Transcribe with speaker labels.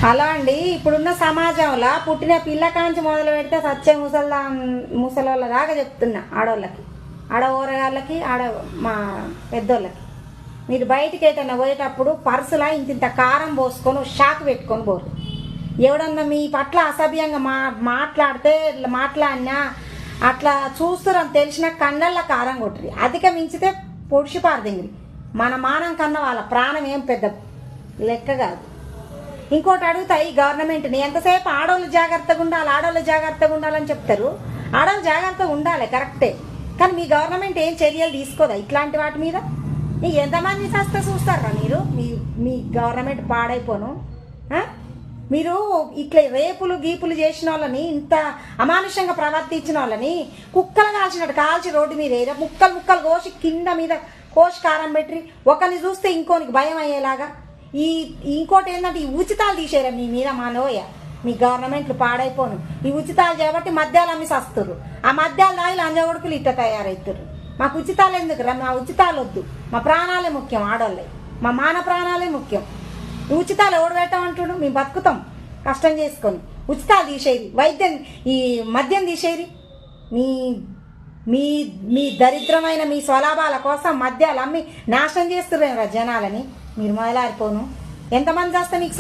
Speaker 1: అలా అండి ఇప్పుడున్న సమాజంలో పుట్టిన పిల్ల కాంచి మొదలు పెడితే సచ్చే ముసలోళ్ళ దాకా చెప్తున్నా. ఆడోళ్ళకి, ఆడ ఊరగాళ్ళకి, ఆడ మా పెద్దోళ్ళకి, మీరు బయటికి ఏదైనా పోయేటప్పుడు పర్సులా ఇంత కారం పోసుకొని షాక్ పెట్టుకొని పోరు. ఎవడన్నా మీ పట్ల అసభ్యంగా మాట్లాడితే మాట్లాడినా అట్లా చూస్తురని తెలిసిన కన్నెళ్ళ కారం కొట్టరి. అధిక మించితే పొడిచి పారదింగిరి. మన మానం కన్నా వాళ్ళ ప్రాణం ఏం పెద్ద లెక్క కాదు. ఇంకోటి అడుగుతాయి గవర్నమెంట్ని, ఎంతసేపు ఆడవాళ్ళు జాగ్రత్తగా ఉండాలి, ఆడవాళ్ళు జాగ్రత్తగా ఉండాలని చెప్తారు. ఆడవాళ్ళు జాగ్రత్తగా ఉండాలి కరెక్టే, కానీ మీ గవర్నమెంట్ ఏం చర్యలు తీసుకోదా ఇట్లాంటి వాటి మీద? నీకు ఎంతమంది సస్తే చూస్తారా మీరు? మీ గవర్నమెంట్ పాడైపోను. మీరు ఇట్లా రేపులు గీపులు చేసిన వాళ్ళని, ఇంత అమానుషంగా ప్రవర్తించిన వాళ్ళని కుక్కలు కాల్చినట్టు కాల్చి రోడ్డు మీద ముక్కలు ముక్కలు కోసి కింద మీద కోసి కారం పెట్టి ఒకరిని చూస్తే ఇంకోనికి భయం అయ్యేలాగా. ఇంకోటి ఏంటంటే ఈ ఉచితాలు తీసేరా మీ మీద మా నోయ. మీ గవర్నమెంట్లు పాడైపోను. ఈ ఉచితాలు చేయబట్టి మద్యాలు అమ్మి సస్తురు. ఆ మద్యాలు తాగి లంజగొడుకులు ఇట్ట తయారవుతారు. మాకు ఉచితాలు ఎందుకురా? మా ఉచితాలు వద్దు. మా ప్రాణాలే ముఖ్యం. ఆడోళ్ళే మా మాన ప్రాణాలే ముఖ్యం. ఈ ఉచితాలు ఎవడు పెట్టమంటుడు? మేము బతుకుతాం కష్టం చేసుకొని. ఉచితాలు తీసేది, వైద్యం ఈ మద్యం తీసేది. మీ మీ మీ దరిద్రమైన మీ స్వలాభాల కోసం మద్యాలు అమ్మి నాశనం చేస్తున్నారు జనాలని. మీరు మొదలారిపోను. ఎంతమంది చేస్తే మీకు